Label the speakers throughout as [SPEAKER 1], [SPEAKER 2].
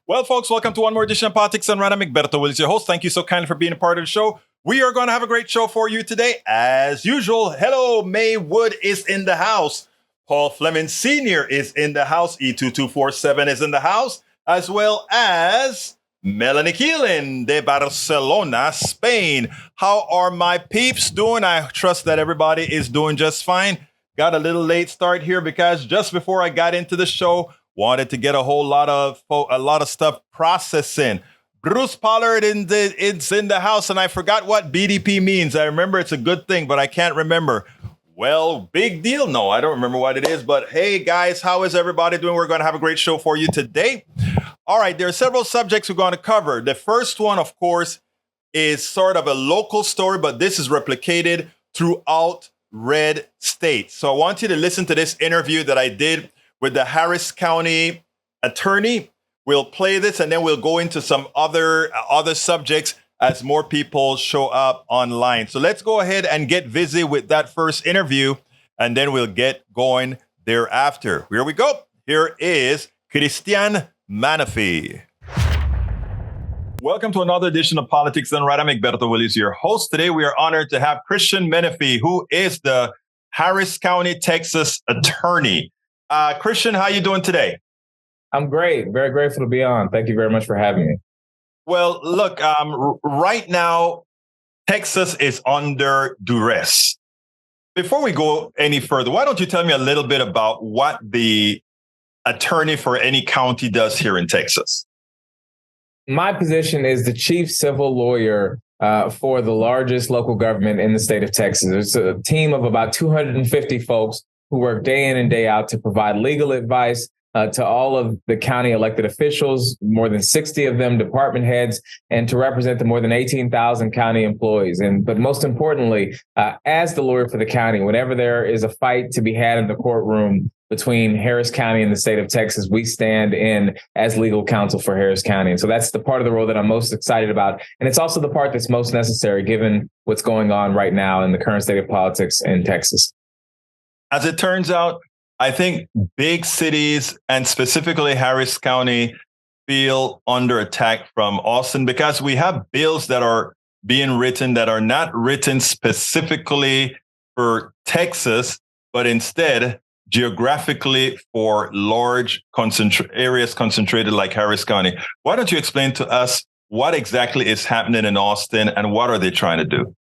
[SPEAKER 1] Well, folks, welcome to one more edition of Politics and Random. Egberto Willis, your host. Thank you so kindly for being a part of the show. We are going to have a great show for you today. As usual, hello, May Wood is in the house. Paul Fleming Sr. is in the house. E2247 is in the house, as well as Melanie Keelan de Barcelona, Spain. How are my peeps doing? I trust that everybody is doing just fine. Got a little late start here because just before I got into the show, wanted to get a lot of stuff processing. Bruce Pollard is in the house, and I forgot what BDP means. I remember it's a good thing, but I can't remember. Well, big deal. No, I don't remember what it is. But hey, guys, how is everybody doing? We're going to have a great show for you today. All right, there are several subjects we're going to cover. The first one, of course, is sort of a local story, but this is replicated throughout red states. So I want you to listen to this interview that I did with the Harris County attorney. We'll play this and then we'll go into some other subjects as more people show up online. So let's go ahead and get busy with that first interview, and then we'll get going thereafter. Here we go. Here is Christian Menefee. Welcome to another edition of Politics and Right. I'm Egberto Willis, your host. Today we are honored to have Christian Menefee, who is the Harris County, Texas attorney. Christian, how you doing today?
[SPEAKER 2] I'm great. Very grateful to be on. Thank you very much for having me.
[SPEAKER 1] Well, look, right now, Texas is under duress. Before we go any further, why don't you tell me a little bit about what the attorney for any county does here in Texas?
[SPEAKER 2] My position is the chief civil lawyer for the largest local government in the state of Texas. It's a team of about 250 folks who work day in and day out to provide legal advice to all of the county elected officials, more than 60 of them department heads, and to represent the more than 18,000 county employees. But most importantly, as the lawyer for the county, whenever there is a fight to be had in the courtroom between Harris County and the state of Texas, we stand in as legal counsel for Harris County. And so that's the part of the role that I'm most excited about. And it's also the part that's most necessary given what's going on right now in the current state of politics in Texas.
[SPEAKER 1] As it turns out, I think big cities and specifically Harris County feel under attack from Austin because we have bills that are being written that are not written specifically for Texas, but instead geographically for large areas concentrated like Harris County. Why don't you explain to us what exactly is happening in Austin and what are they trying to do?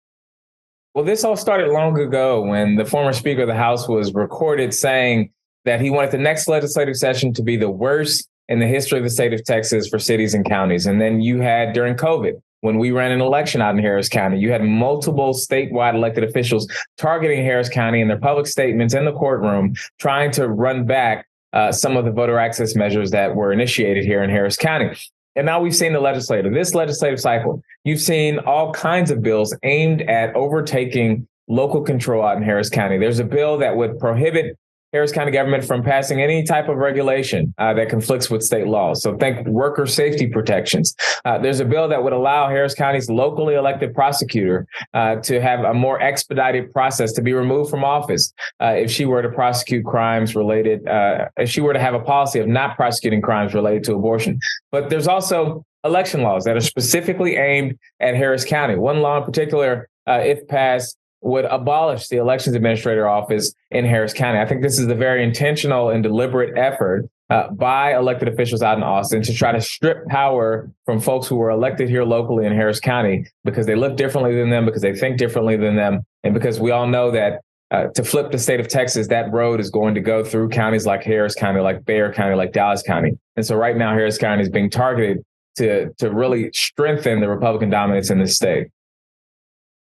[SPEAKER 2] Well, this all started long ago when the former Speaker of the House was recorded saying that he wanted the next legislative session to be the worst in the history of the state of Texas for cities and counties. And then you had during COVID, when we ran an election out in Harris County, you had multiple statewide elected officials targeting Harris County in their public statements in the courtroom, trying to run back some of the voter access measures that were initiated here in Harris County. And now we've seen this legislative cycle, you've seen all kinds of bills aimed at overtaking local control out in Harris County. There's a bill that would prohibit Harris County government from passing any type of regulation that conflicts with state laws. So think worker safety protections. There's a bill that would allow Harris County's locally elected prosecutor to have a more expedited process to be removed from office if she were to prosecute crimes related, if she were to have a policy of not prosecuting crimes related to abortion. But there's also election laws that are specifically aimed at Harris County. One law in particular, if passed, would abolish the elections administrator office in Harris County. I think this is a very intentional and deliberate effort by elected officials out in Austin to try to strip power from folks who were elected here locally in Harris County because they look differently than them, because they think differently than them, and because we all know that to flip the state of Texas, that road is going to go through counties like Harris County, like Bexar County, like Dallas County. And so right now, Harris County is being targeted to really strengthen the Republican dominance in this state.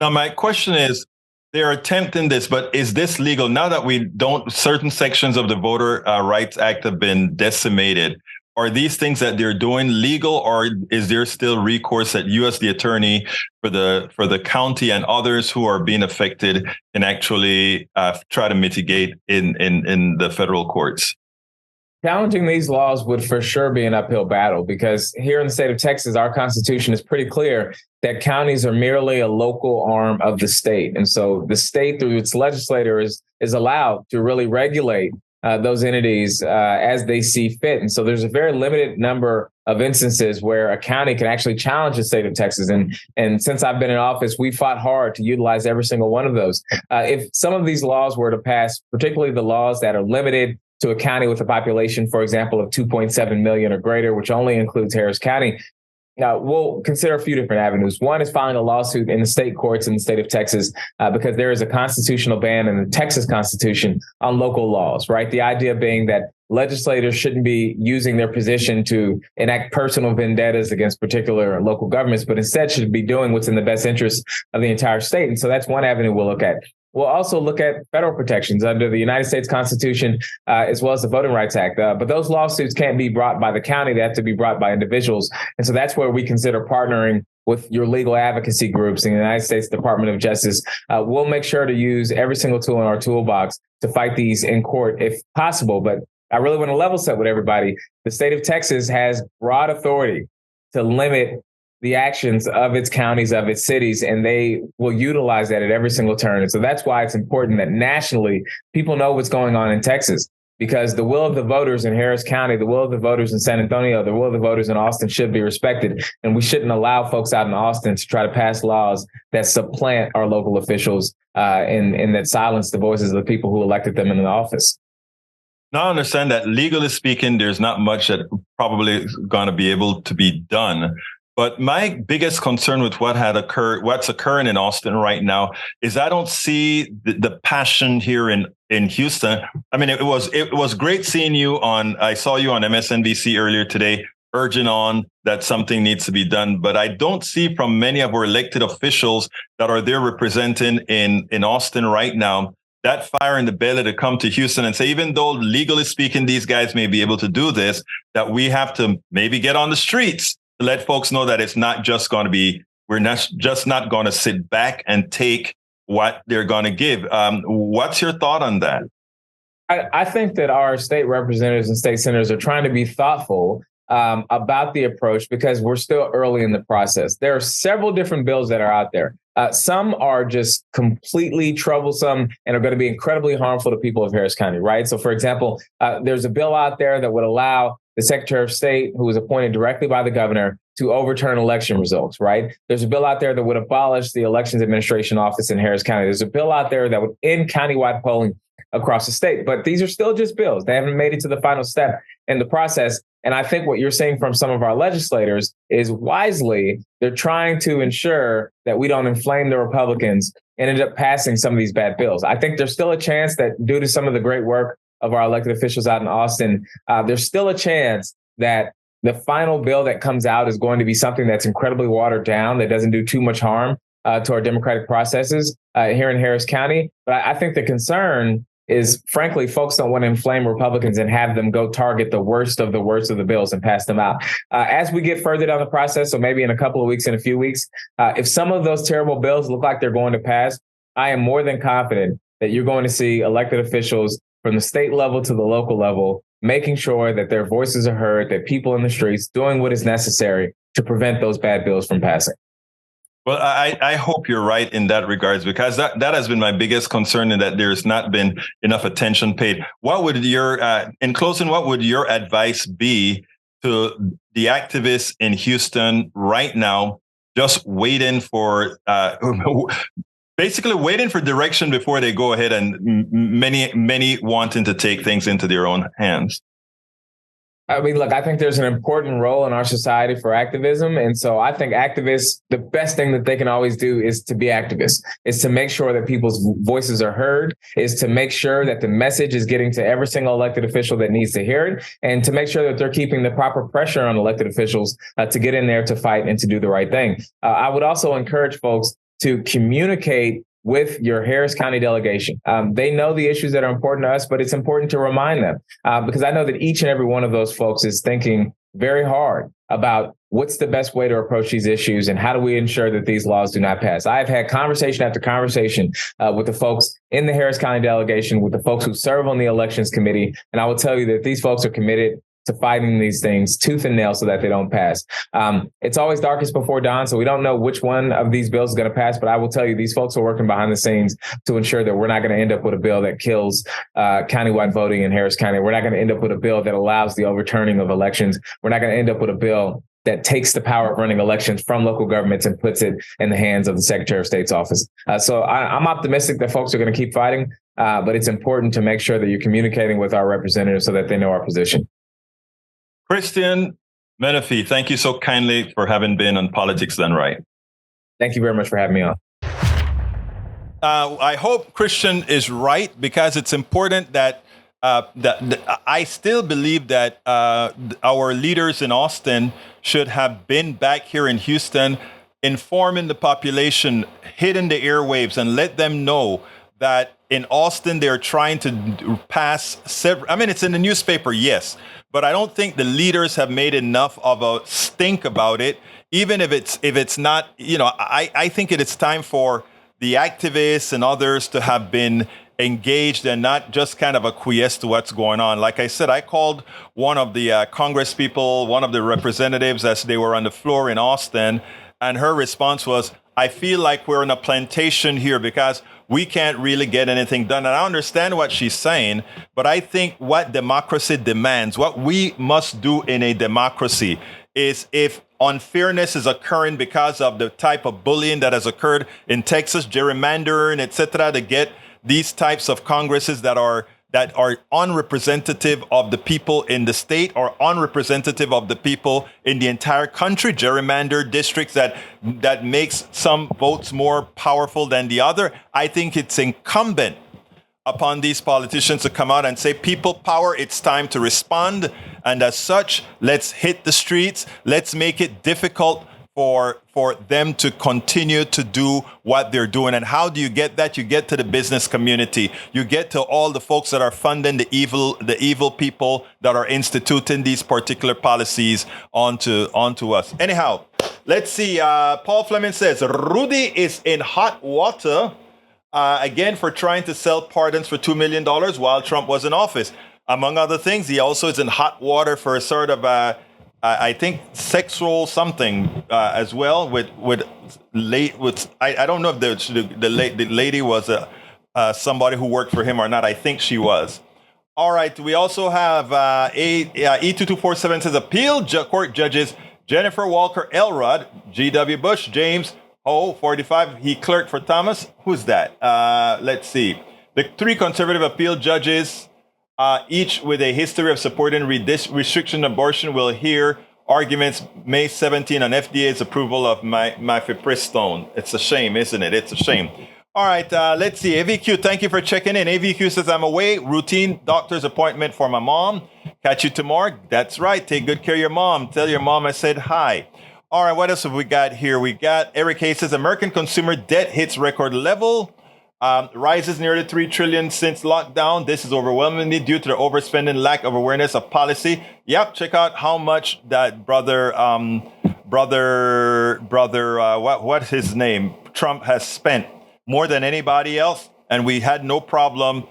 [SPEAKER 1] Now, my question is, they're attempting this, but is this legal? Now that certain sections of the Voter Rights Act have been decimated, are these things that they're doing legal, or is there still recourse that you as the attorney for the county and others who are being affected can actually try to mitigate in the federal courts?
[SPEAKER 2] Challenging these laws would for sure be an uphill battle because here in the state of Texas, our Constitution is pretty clear that counties are merely a local arm of the state. And so the state, through its legislator, is allowed to really regulate those entities as they see fit. And so there's a very limited number of instances where a county can actually challenge the state of Texas. And since I've been in office, we fought hard to utilize every single one of those. If some of these laws were to pass, particularly the laws that are limited to a county with a population, for example, of 2.7 million or greater, which only includes Harris County, now, we'll consider a few different avenues. One is filing a lawsuit in the state courts in the state of Texas because there is a constitutional ban in the Texas Constitution on local laws, right? The idea being that legislators shouldn't be using their position to enact personal vendettas against particular local governments, but instead should be doing what's in the best interest of the entire state. And so that's one avenue we'll look at. We'll also look at federal protections under the United States Constitution, as well as the Voting Rights Act. But those lawsuits can't be brought by the county. They have to be brought by individuals. And so that's where we consider partnering with your legal advocacy groups in the United States Department of Justice. We'll make sure to use every single tool in our toolbox to fight these in court if possible. But I really want to level set with everybody. The state of Texas has broad authority to limit the actions of its counties, of its cities, and they will utilize that at every single turn. And so that's why it's important that nationally people know what's going on in Texas, because the will of the voters in Harris County, the will of the voters in San Antonio, the will of the voters in Austin should be respected. And we shouldn't allow folks out in Austin to try to pass laws that supplant our local officials and that silence the voices of the people who elected them in the office.
[SPEAKER 1] Now, I understand that legally speaking, there's not much that probably is going to be able to be done. But my biggest concern with what's occurring in Austin right now is I don't see the passion here in Houston. I mean, it was great seeing you I saw you on MSNBC earlier today, urging on that something needs to be done. But I don't see from many of our elected officials that are there representing in Austin right now that fire in the belly to come to Houston and say, even though legally speaking, these guys may be able to do this, that we have to maybe get on the streets to let folks know that it's not just going to be, we're not just not going to sit back and take what they're going to give. What's your thought on that?
[SPEAKER 2] I think that our state representatives and state senators are trying to be thoughtful about the approach because we're still early in the process. There are several different bills that are out there. Some are just completely troublesome and are going to be incredibly harmful to people of Harris County, right? So, for example, there's a bill out there that would allow the Secretary of State, who was appointed directly by the governor, to overturn election results, right? There's a bill out there that would abolish the Elections Administration Office in Harris County. There's a bill out there that would end countywide polling across the state. But these are still just bills. They haven't made it to the final step in the process. And I think what you're seeing from some of our legislators is wisely, they're trying to ensure that we don't inflame the Republicans and end up passing some of these bad bills. I think there's still a chance that due to some of the great work of our elected officials out in Austin, there's still a chance that the final bill that comes out is going to be something that's incredibly watered down, that doesn't do too much harm to our democratic processes here in Harris County. But I think the concern is, frankly, folks don't want to inflame Republicans and have them go target the worst of the bills and pass them out. As we get further down the process, so maybe in a couple of weeks, in a few weeks, if some of those terrible bills look like they're going to pass, I am more than confident that you're going to see elected officials from the state level to the local level, making sure that their voices are heard, that people in the streets doing what is necessary to prevent those bad bills from passing.
[SPEAKER 1] Well, I hope you're right in that regards, because that has been my biggest concern, in that there's not been enough attention paid. What would in closing, what would your advice be to the activists in Houston right now, just waiting for basically waiting for direction before they go ahead, and many wanting to take things into their own hands?
[SPEAKER 2] I mean, look, I think there's an important role in our society for activism. And so I think activists, the best thing that they can always do is to be activists, is to make sure that people's voices are heard, is to make sure that the message is getting to every single elected official that needs to hear it, and to make sure that they're keeping the proper pressure on elected officials to get in there to fight and to do the right thing. I would also encourage folks to communicate with your Harris County delegation. They know the issues that are important to us, but it's important to remind them because I know that each and every one of those folks is thinking very hard about what's the best way to approach these issues and how do we ensure that these laws do not pass. I've had conversation after conversation with the folks in the Harris County delegation, with the folks who serve on the elections committee, and I will tell you that these folks are committed to fighting these things tooth and nail so that they don't pass. It's always darkest before dawn, so we don't know which one of these bills is going to pass, but I will tell you, these folks are working behind the scenes to ensure that we're not going to end up with a bill that kills countywide voting in Harris County. We're not going to end up with a bill that allows the overturning of elections. We're not going to end up with a bill that takes the power of running elections from local governments and puts it in the hands of the Secretary of State's office. So I'm optimistic that folks are going to keep fighting, but it's important to make sure that you're communicating with our representatives so that they know our position.
[SPEAKER 1] Christian Menefee, thank you so kindly for having been on Politics Done Right.
[SPEAKER 2] Thank you very much for having me on.
[SPEAKER 1] I hope Christian is right, because it's important that I still believe that our leaders in Austin should have been back here in Houston, informing the population, hitting the airwaves, and let them know that in Austin they're trying to pass several. I mean, it's in the newspaper, yes, but I don't think the leaders have made enough of a stink about it. Even if it's not, I think it is time for the activists and others to have been engaged and not just kind of acquiesce to what's going on. Like I said, I called one of the Congress people, one of the representatives, as they were on the floor in Austin, and her response was, I feel like we're in a plantation here because we can't really get anything done. And I understand what she's saying, but I think what democracy demands, what we must do in a democracy, is if unfairness is occurring because of the type of bullying that has occurred in Texas, gerrymandering, et cetera, to get these types of Congresses that are unrepresentative of the people in the state or unrepresentative of the people in the entire country, gerrymandered districts that makes some votes more powerful than the other. I think it's incumbent upon these politicians to come out and say, people power, it's time to respond. And as such, let's hit the streets. Let's make it difficult for them to continue to do what they're doing. And how do you get that? You get to the business community. You get to all the folks that are funding the evil people that are instituting these particular policies onto us. Anyhow, let's see. Paul Fleming says, Rudy is in hot water again for trying to sell pardons for $2 million while Trump was in office. Among other things, he also is in hot water for a sort of I think sexual something as well with I don't know if the lady was somebody who worked for him or not. I think she was. All right. We also have E2247 says appeal court judges Jennifer Walker Elrod, G.W. Bush, James Ho, 45. He clerked for Thomas. Who's that? Let's see. The three conservative appeal judges, each with a history of supporting restriction abortion, will hear arguments May 17 on FDA's approval of mifepristone. It's a shame, isn't it? It's a shame. All right, let's see. AVQ, thank you for checking in. AVQ says, I'm away. Routine doctor's appointment for my mom. Catch you tomorrow. That's right. Take good care of your mom. Tell your mom I said hi. All right, what else have we got here? We got Eric Hayes says, American consumer debt hits record level. Rises nearly $3 trillion since lockdown. This is overwhelmingly due to the overspending, lack of awareness of policy. Yep, check out how much that what's his name? Trump has spent more than anybody else, and we had no problem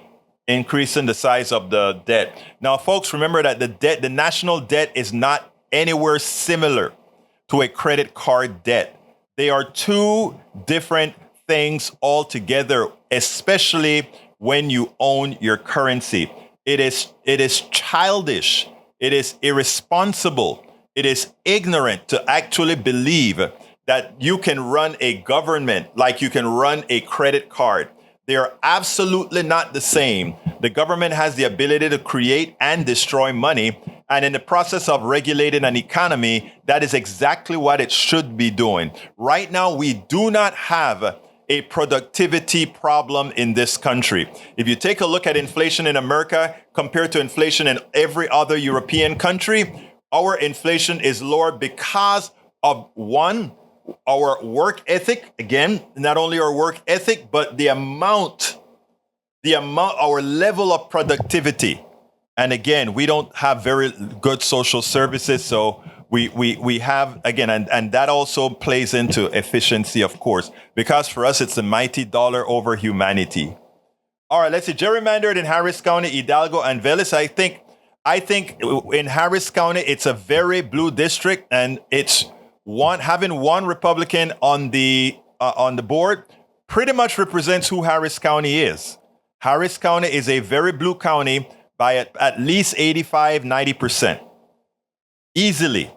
[SPEAKER 1] increasing the size of the debt. Now, folks, remember that the national debt is not anywhere similar to a credit card debt. They are two different things altogether, especially when you own your currency. It is childish. It is irresponsible. It is ignorant to actually believe that you can run a government like you can run a credit card. They are absolutely not the same. The government has the ability to create and destroy money. And in the process of regulating an economy, that is exactly what it should be doing. Right now, we do not have a productivity problem in this country. If you take a look at inflation in America compared to inflation in every other European country, our inflation is lower because of, one, our work ethic. Again, not only our work ethic, but the amount, our level of productivity. And again, we don't have very good social services, so we have, again, and that also plays into efficiency, of course, because for us, it's the mighty dollar over humanity. All right, let's see. Gerrymandered in Harris County, Hidalgo, and Vélez. I think I think in Harris County, it's a very blue district, and it's having one Republican on the board pretty much represents who Harris County is. Harris County is a very blue county by at least 85-90%. Easily.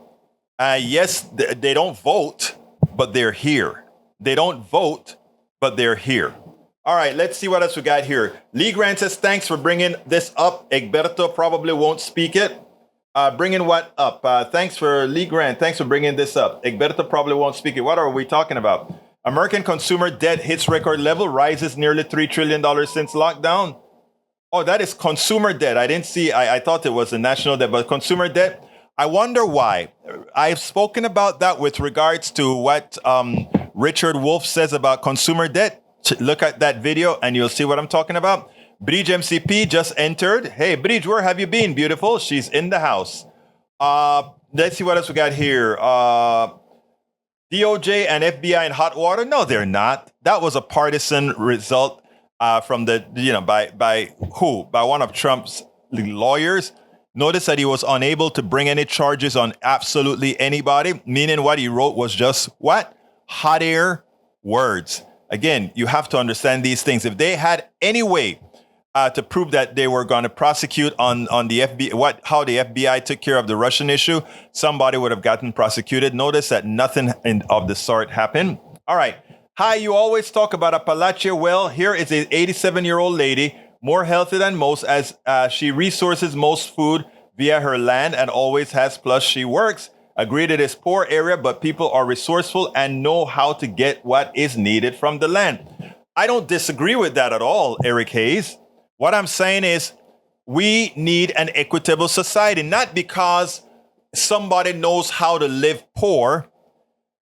[SPEAKER 1] Yes, they don't vote, but they're here. They don't vote, but they're here. All right, let's see what else we got here. Lee Grant says, thanks for bringing this up. Egberto probably won't speak it. Bringing what up? Thanks for Lee Grant. Thanks for bringing this up. Egberto probably won't speak it. What are we talking about? American consumer debt hits record level, rises nearly $3 trillion since lockdown. Oh, that is consumer debt. I didn't see, I thought it was the national debt, but consumer debt. I wonder why. I've spoken about that with regards to what Richard Wolff says about consumer debt. Look at that video and you'll see what I'm talking about. Bridge MCP just entered. Hey, Bridge, where have you been, beautiful? She's in the house. Let's see what else we got here. DOJ and FBI in hot water? No, they're not. That was a partisan result from the, by who? By one of Trump's lawyers. Notice that he was unable to bring any charges on absolutely anybody, meaning what he wrote was just what? Hot air words. Again, you have to understand these things. If they had any way to prove that they were going to prosecute on the FBI, how the FBI took care of the Russian issue, somebody would have gotten prosecuted. Notice that nothing of the sort happened. All right. Hi, you always talk about Appalachia. Well, here is an 87-year-old lady, more healthy than most, as she resources most food via her land and always has, plus she works. Agreed it is poor area, but people are resourceful and know how to get what is needed from the land. I don't disagree with that at all, Eric Hayes. What I'm saying is we need an equitable society, not because somebody knows how to live poor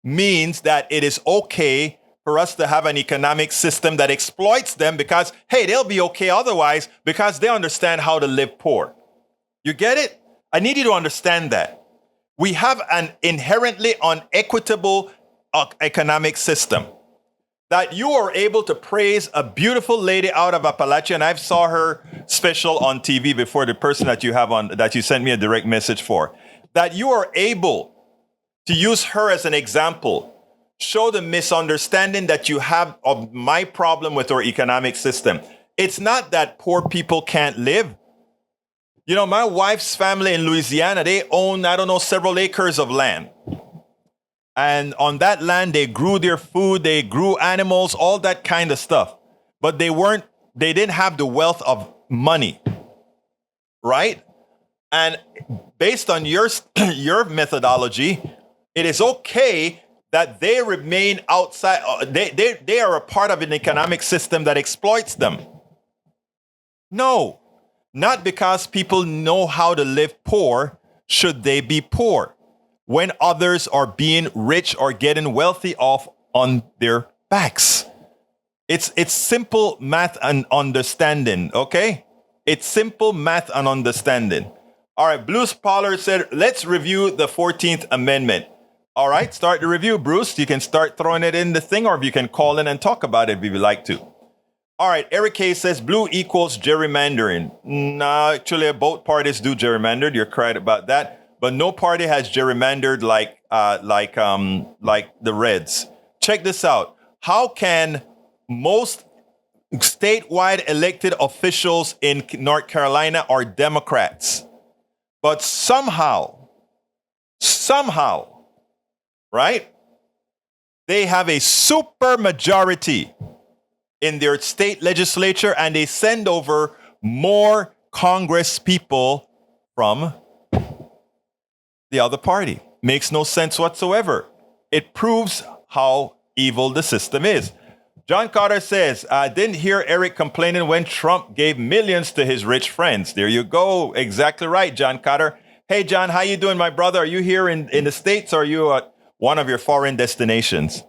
[SPEAKER 1] means that it is okay for us to have an economic system that exploits them because, hey, they'll be okay otherwise because they understand how to live poor. You get it? I need you to understand that. We have an inherently unequitable economic system. That you are able to praise a beautiful lady out of Appalachia, and I saw her special on TV before, the person that you have on, that you sent me a direct message for, that you are able to use her as an example, show the misunderstanding that you have of my problem with our economic system. It's not that poor people can't live. You know, my wife's family in Louisiana, they own, several acres of land. And on that land, they grew their food, they grew animals, all that kind of stuff. But they didn't have the wealth of money, right? And based on your methodology, it is okay that they remain outside. They are a part of an economic system that exploits them. No, not because people know how to live poor, should they be poor when others are being rich or getting wealthy off on their backs. It's simple math and understanding, okay? It's simple math and understanding. All right, Bruce Pollard said, let's review the 14th Amendment. All right, start the review, Bruce. You can start throwing it in the thing, or if you can call in and talk about it if you'd like to. All right, Eric K says, blue equals gerrymandering. No, actually, both parties do gerrymander. You're correct about that. But no party has gerrymandered like the Reds. Check this out. How can most statewide elected officials in North Carolina are Democrats, but somehow, right? They have a super majority in their state legislature, and they send over more Congress people from the other party. Makes no sense whatsoever. It proves how evil the system is. John Carter says, I didn't hear Eric complaining when Trump gave millions to his rich friends. There you go. Exactly right, John Carter. Hey, John, how you doing, my brother? Are you here in the States, or are you at one of your foreign destinations?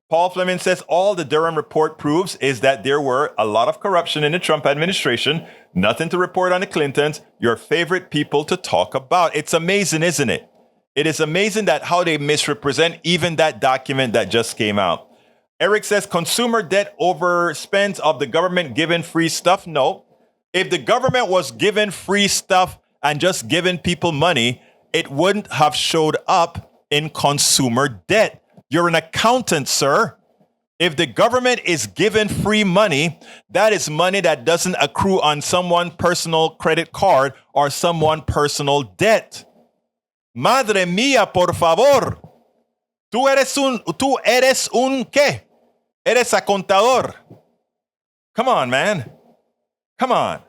[SPEAKER 1] Paul Fleming says, all the Durham report proves is that there were a lot of corruption in the Trump administration. Nothing to report on the Clintons, your favorite people to talk about. It's amazing, isn't it? It is amazing that how they misrepresent even that document that just came out. Eric says, consumer debt overspends of the government giving free stuff. No. If the government was given free stuff and just giving people money, it wouldn't have showed up in consumer debt. You're an accountant, sir. If the government is given free money, that is money that doesn't accrue on someone's personal credit card or someone's personal debt. Madre mía, por favor. Tú eres un ¿qué? Eres a contador. Come on, man. Come on.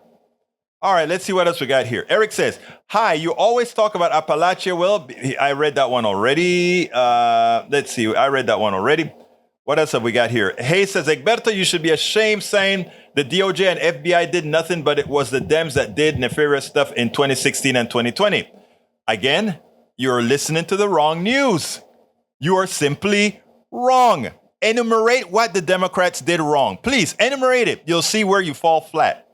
[SPEAKER 1] All right, let's see what else we got here. Eric says, hi, you always talk about Appalachia. Well, I read that one already. Let's see. I read that one already. What else have we got here? Hay says, Egberto, you should be ashamed saying the DOJ and FBI did nothing, but it was the Dems that did nefarious stuff in 2016 and 2020. Again, you're listening to the wrong news. You are simply wrong. Enumerate what the Democrats did wrong. Please, enumerate it. You'll see where you fall flat.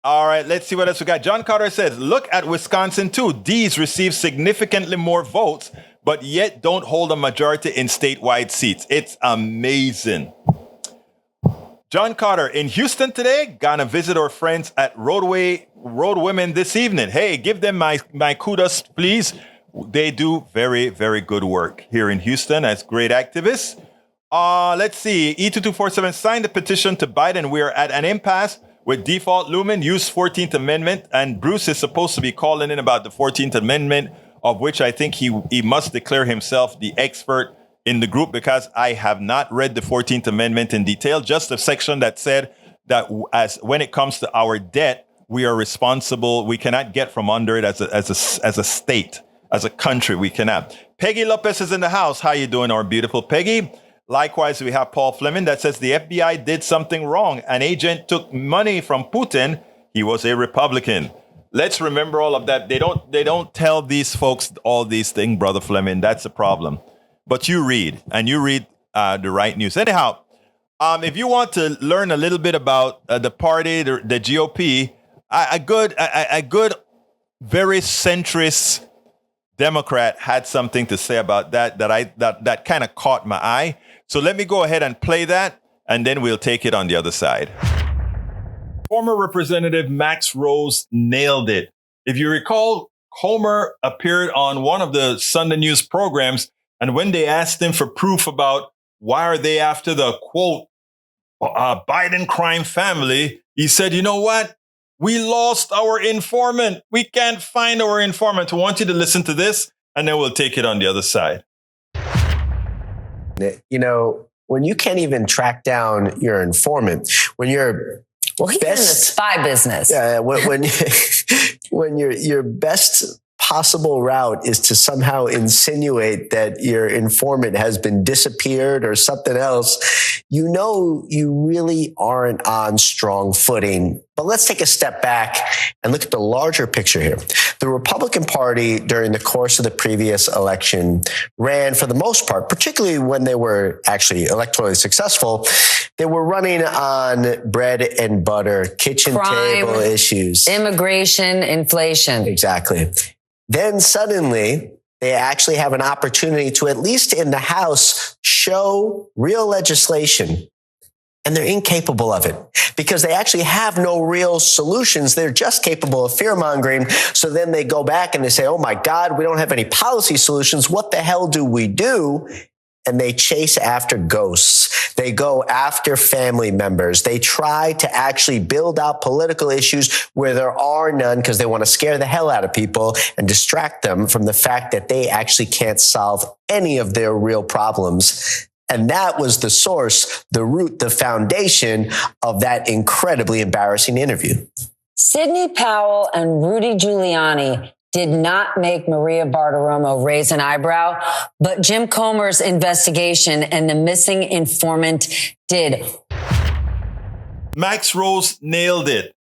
[SPEAKER 1] All right, let's see what else we got. John Carter says, look at Wisconsin too. D's receive significantly more votes, but yet don't hold a majority in statewide seats. It's amazing. John Carter, in Houston today, gonna visit our friends at Road Women this evening. Hey, give them my kudos, please. They do very, very good work here in Houston as great activists. Let's see. E2247 signed the petition to Biden. We are at an impasse with default looming. Use 14th Amendment. And Bruce is supposed to be calling in about the 14th Amendment, of which I think he must declare himself the expert in the group, because I have not read the 14th Amendment in detail, just a section that said that as when it comes to our debt, we are responsible. We cannot get from under it as a state, as a country. We cannot. Peggy Lopez is in the house. How you doing, our beautiful Peggy? Likewise, we have Paul Fleming that says the FBI did something wrong. An agent took money from Putin. He was a Republican. Let's remember all of that. They don't tell these folks all these things, Brother Fleming. That's the problem. But you read, and you read the right news. Anyhow, if you want to learn a little bit about the party, the GOP, a good, very centrist Democrat had something to say about that kind of caught my eye. So let me go ahead and play that, and then we'll take it on the other side. Former Representative Max Rose nailed it. If you recall, Homer appeared on one of the Sunday news programs, and when they asked him for proof about why are they after the, quote, Biden crime family, he said, you know what? We lost our informant. We can't find our informant. I want you to listen to this, and then we'll take it on the other side.
[SPEAKER 3] You know, when you can't even track down your informant, when you're
[SPEAKER 4] he's in the spy business.
[SPEAKER 3] When your best possible route is to somehow insinuate that your informant has been disappeared or something else, you know you really aren't on strong footing. But let's take a step back and look at the larger picture here. The Republican Party, during the course of the previous election, ran, for the most part, particularly when they were actually electorally successful, they were running on bread and butter, kitchen table issues.
[SPEAKER 4] Immigration, inflation.
[SPEAKER 3] Exactly. Then suddenly, they actually have an opportunity to, at least in the House, show real legislation. And they're incapable of it because they actually have no real solutions. They're just capable of fear-mongering. So then they go back and they say, oh my God, we don't have any policy solutions. What the hell do we do? And they chase after ghosts. They go after family members. They try to actually build out political issues where there are none because they want to scare the hell out of people and distract them from the fact that they actually can't solve any of their real problems. And that was the source, the root, the foundation of that incredibly embarrassing interview.
[SPEAKER 4] Sidney Powell and Rudy Giuliani did not make Maria Bartiromo raise an eyebrow, but Jim Comer's investigation and the missing informant did.
[SPEAKER 1] Max Rose nailed it.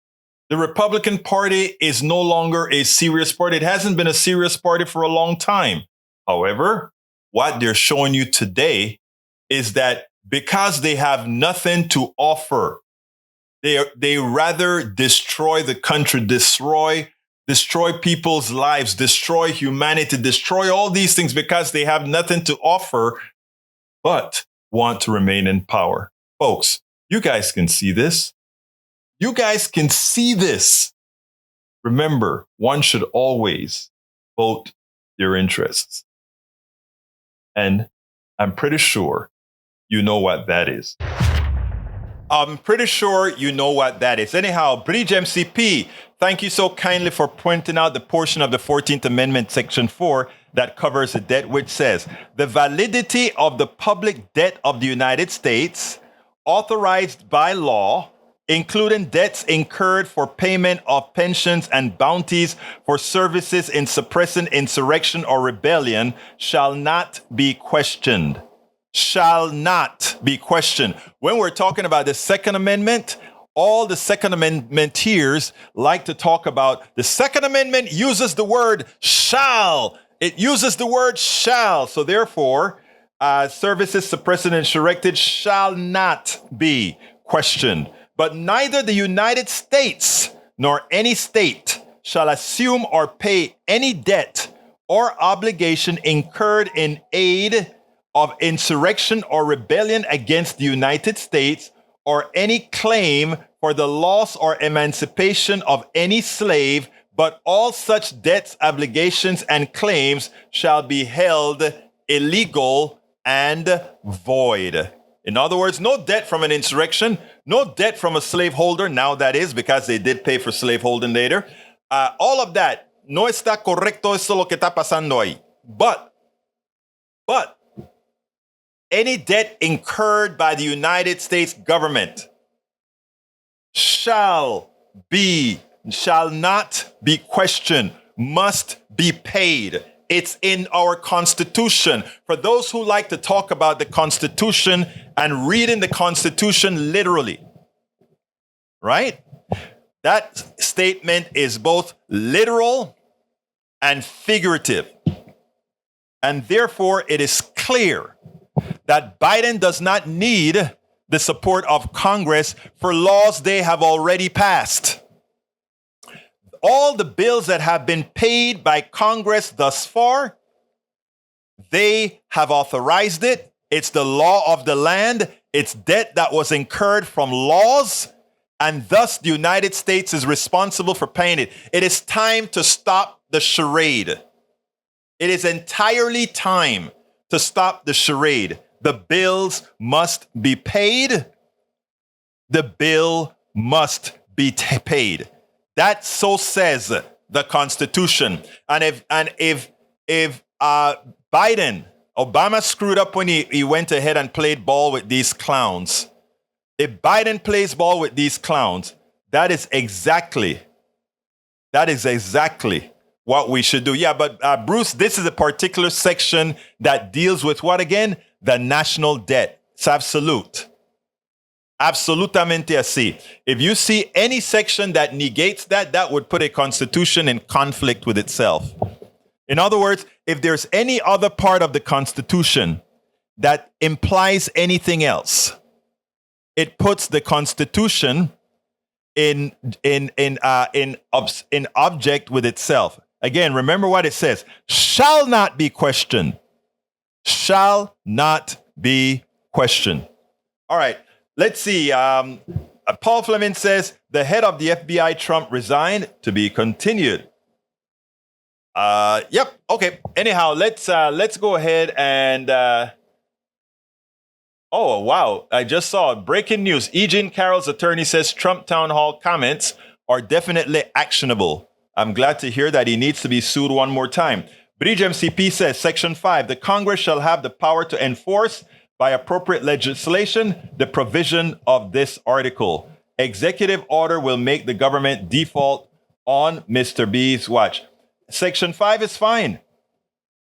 [SPEAKER 1] The Republican Party is no longer a serious party. It hasn't been a serious party for a long time. However, what they're showing you today is that because they have nothing to offer, they rather destroy the country, destroy people's lives, destroy humanity, destroy all these things because they have nothing to offer, but want to remain in power. Folks, you guys can see this. You guys can see this. remember, one should always vote your interests. And I'm pretty sure you know what that is. I'm pretty sure you know what that is. Anyhow, Bridge MCP, thank you so kindly for pointing out the portion of the 14th Amendment, Section 4, that covers the debt, which says, the validity of the public debt of the United States, authorized by law, including debts incurred for payment of pensions and bounties for services in suppressing insurrection or rebellion, shall not be questioned. Shall not be questioned. When we're talking about the Second Amendment, all the Second Amendmenters like to talk about the Second Amendment uses the word shall. It uses the word shall. So therefore, services suppressing insurrected shall not be questioned. But neither the United States nor any state shall assume or pay any debt or obligation incurred in aid of insurrection or rebellion against the United States, or any claim for the loss or emancipation of any slave, but all such debts, obligations, and claims shall be held illegal and void. In other words, no debt from an insurrection, no debt from a slaveholder, now that is, because they did pay for slaveholding later. All of that, no está correcto eso lo que está pasando ahí. But, any debt incurred by the United States government shall not be questioned, must be paid. It's in our Constitution. For those who like to talk about the Constitution and reading the Constitution literally, right? That statement is both literal and figurative. And therefore, it is clear that Biden does not need the support of Congress for laws they have already passed. All the bills that have been paid by Congress thus far, they have authorized it. It's the law of the land. It's debt that was incurred from laws, and thus the United States is responsible for paying it. It is time to stop the charade. It is entirely time to stop the charade. The bills must be paid. The bill must be paid. That so says the Constitution. And if Obama screwed up when he went ahead and played ball with these clowns. If Biden plays ball with these clowns, that is exactly what we should do. Yeah, but Bruce, this is a particular section that deals with what again? The national debt. It's absolute. Absolutamente así. If you see any section that negates that, that would put a constitution in conflict with itself. In other words, if there's any other part of the Constitution that implies anything else, it puts the Constitution in object with itself. Again, remember what it says: shall not be questioned. Shall not be questioned. All right, let's see. Paul Fleming says the head of the FBI, Trump, resigned. To be continued. Yep. Okay. Anyhow, let's go ahead and. Oh wow! I just saw breaking news. E. Jean Carroll's attorney says Trump town hall comments are definitely actionable. I'm glad to hear that he needs to be sued one more time. Bridge MCP says, Section 5, the Congress shall have the power to enforce by appropriate legislation the provision of this article. Executive order will make the government default on Mr. B's watch. Section 5 is fine.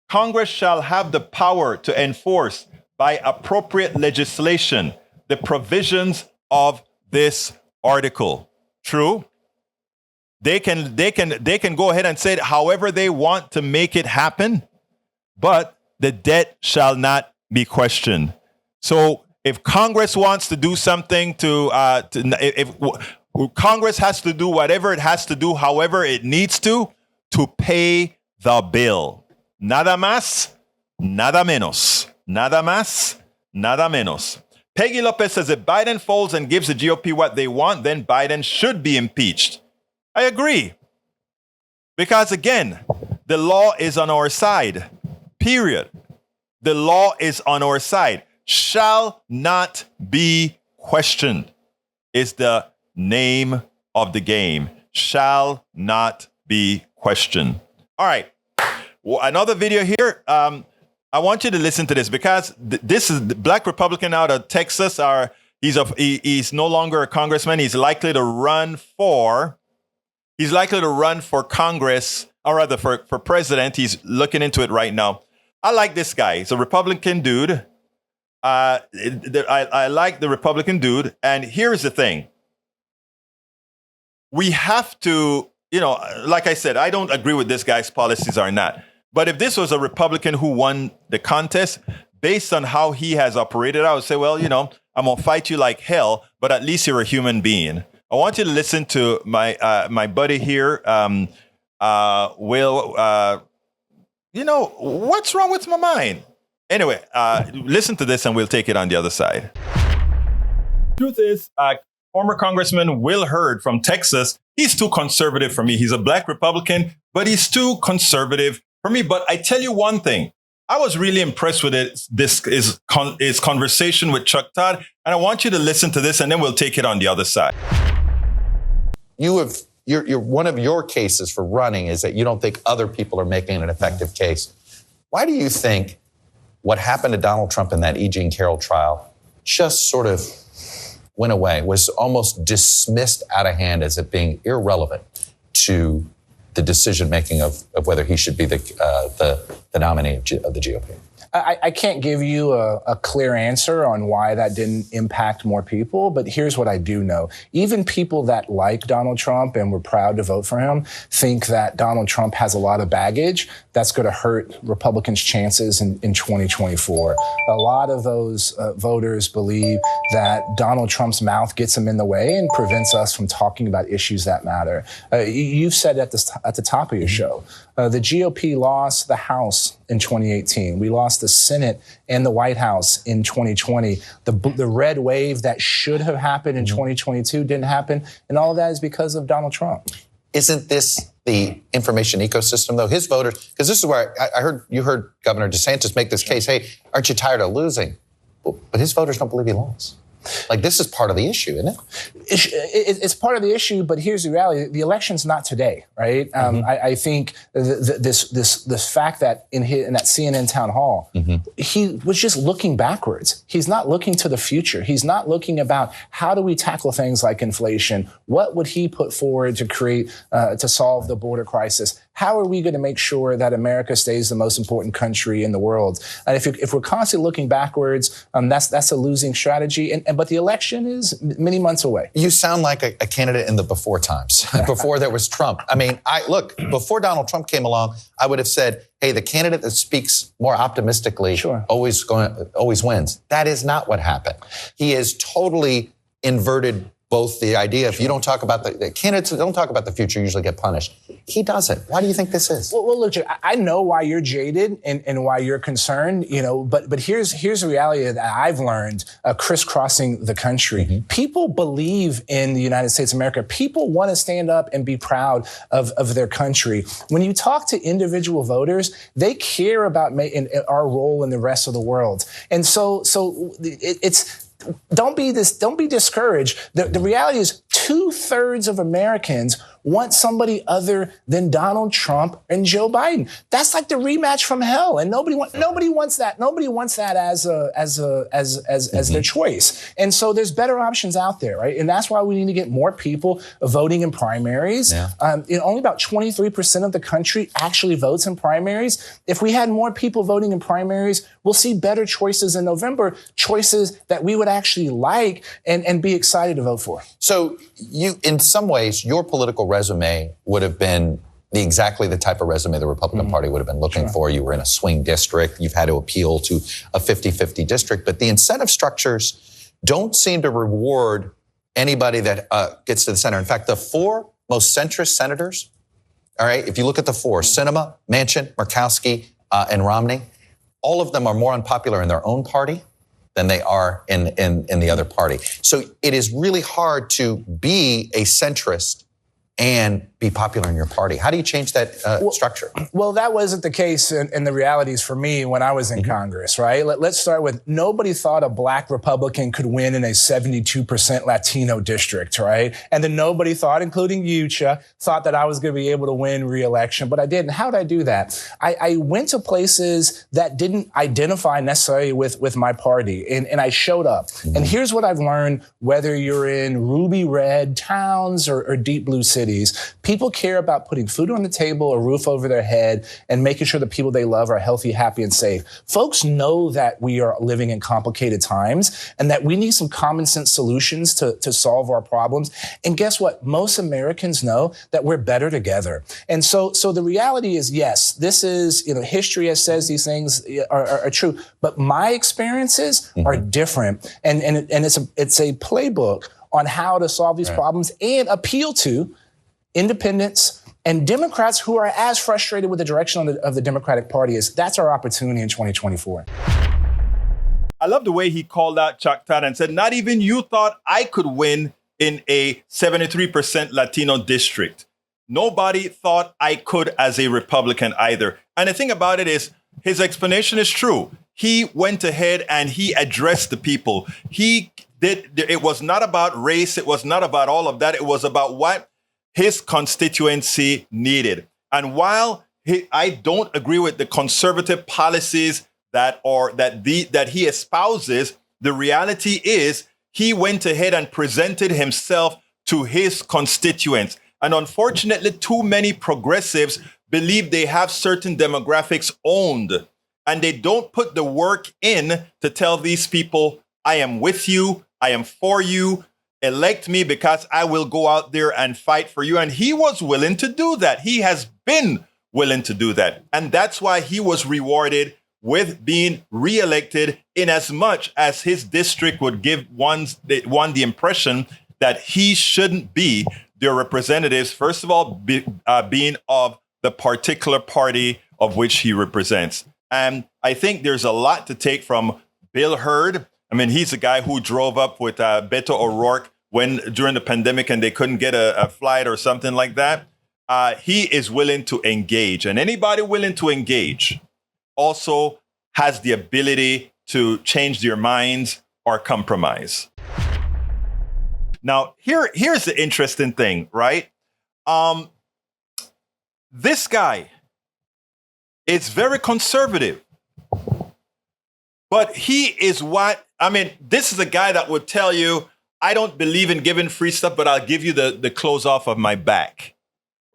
[SPEAKER 1] Congress shall have the power to enforce by appropriate legislation the provisions of this article. True. They can go ahead and say it however they want to make it happen, but the debt shall not be questioned. So if Congress wants to do something if Congress has to do whatever it has to do, however it needs to pay the bill. Nada más, nada menos. Nada más, nada menos. Peggy Lopez says if Biden folds and gives the GOP what they want, then Biden should be impeached. I agree. Because again, the law is on our side. Period. The law is on our side. Shall not be questioned is the name of the game. Shall not be questioned. All right. Well, another video here. I want you to listen to this because this is the Black Republican out of Texas. He's no longer a congressman. He's likely to run for Congress, or rather for president. He's looking into it right now. I like this guy. He's a Republican dude. I like the Republican dude. And here's the thing. We have to, like I said, I don't agree with this guy's policies or not. But if this was a Republican who won the contest, based on how he has operated, I would say, well, I'm going to fight you like hell, but at least you're a human being. I want you to listen to my buddy here, Will. What's wrong with my mind? Anyway, listen to this and we'll take it on the other side. Truth is, former Congressman Will Hurd from Texas, he's too conservative for me. He's a Black Republican, but he's too conservative for me. But I tell you one thing, I was really impressed with it. This is his conversation with Chuck Todd. And I want you to listen to this and then we'll take it on the other side.
[SPEAKER 5] You're one of your cases for running is that you don't think other people are making an effective case. Why do you think what happened to Donald Trump in that E. Jean Carroll trial just sort of went away, was almost dismissed out of hand as it being irrelevant to the decision-making of whether he should be the nominee of the GOP?
[SPEAKER 6] I can't give you a clear answer on why that didn't impact more people, but here's what I do know. Even people that like Donald Trump and were proud to vote for him think that Donald Trump has a lot of baggage that's going to hurt Republicans' chances in 2024. A lot of those voters believe that Donald Trump's mouth gets him in the way and prevents us from talking about issues that matter. You've said at the top of your show, the GOP lost the House in 2018. We lost the Senate and the White House in 2020. The red wave that should have happened in 2022 didn't happen. And all of that is because of Donald Trump.
[SPEAKER 5] Isn't this the information ecosystem, though? His voters, because this is where you heard Governor DeSantis make this case, hey, aren't you tired of losing? But his voters don't believe he lost. Like, this is part of the issue, isn't it?
[SPEAKER 6] It's part of the issue, but here's the reality. The election's not today, right? I think this fact that in that CNN town hall, he was just looking backwards. He's not looking to the future. He's not looking about how do we tackle things like inflation? What would he put forward to create, to solve the border crisis? How are we going to make sure that America stays the most important country in the world? And if we're constantly looking backwards, that's a losing strategy. But the election is many months away.
[SPEAKER 5] You sound like a candidate in the before times, before there was Trump. I mean, before Donald Trump came along, I would have said, hey, the candidate that speaks more optimistically always wins. That is not what happened. He has totally inverted both the idea, if you don't talk about the candidates that don't talk about the future usually get punished. He doesn't. Why do you think this is?
[SPEAKER 6] Well, look, I know why you're jaded and why you're concerned, but here's the reality that I've learned crisscrossing the country. People believe in the United States of America. People want to stand up and be proud of their country. When you talk to individual voters, they care about our role in the rest of the world. And so it's don't be discouraged. The reality is 2/3 of Americans want somebody other than Donald Trump and Joe Biden. That's like the rematch from hell, and nobody wants that. Nobody wants that as their choice. And so there's better options out there, right? And that's why we need to get more people voting in primaries. Only about 23% of the country actually votes in primaries. If we had more people voting in primaries, we'll see better choices in November, choices that we would actually like and be excited to vote for.
[SPEAKER 5] So you, in some ways, your political resume would have been exactly the type of resume the Republican Party would have been looking for. You were in a swing district. You've had to appeal to a 50-50 district. But the incentive structures don't seem to reward anybody that gets to the center. In fact, the 4 most centrist senators, all right, if you look at the 4, Sinema, Manchin, Murkowski, and Romney, all of them are more unpopular in their own party than they are in the other party. So it is really hard to be a centrist and be popular in your party? How do you change that structure?
[SPEAKER 6] Well, that wasn't the case in the realities for me when I was in Congress, right? Let's start with nobody thought a black Republican could win in a 72% Latino district, right? And then nobody thought, including you, Chuck, thought that I was going to be able to win re-election, but I didn't. How did I do that? I went to places that didn't identify necessarily with my party, and I showed up. And here's what I've learned, whether you're in ruby red towns or deep blue cities, people care about putting food on the table, a roof over their head, and making sure the people they love are healthy, happy, and safe. Folks know that we are living in complicated times and that we need some common sense solutions to solve our problems. And guess what? Most Americans know that we're better together. And so the reality is, yes, this is, history has says these things are true, but my experiences are different. And it's a playbook on how to solve these problems and appeal to independents and Democrats who are as frustrated with the direction of the Democratic Party is. That's our opportunity in 2024.
[SPEAKER 1] I love the way he called out Chuck Todd and said, not even you thought I could win in a 73% Latino district. Nobody thought I could as a Republican either. And the thing about it is, his explanation is true. He went ahead and he addressed the people. It was not about race. It was not about all of that. It was about what his constituency needed. And while I don't agree with the conservative policies that he espouses, the reality is he went ahead and presented himself to his constituents. And unfortunately, too many progressives believe they have certain demographics owned, and they don't put the work in to tell these people, I am with you, I am for you, elect me because I will go out there and fight for you. And he was willing to do that. He has been willing to do that. And that's why he was rewarded with being reelected, in as much as his district would give one the impression that he shouldn't be their representatives, first of all, being of the particular party of which he represents. And I think there's a lot to take from Bill Hurd. I mean, he's a guy who drove up with Beto O'Rourke during the pandemic and they couldn't get a flight or something like that. He is willing to engage, and anybody willing to engage also has the ability to change their minds or compromise. Now, here's the interesting thing, right? This guy is very conservative, but he is this is a guy that would tell you, I don't believe in giving free stuff, but I'll give you the clothes off of my back,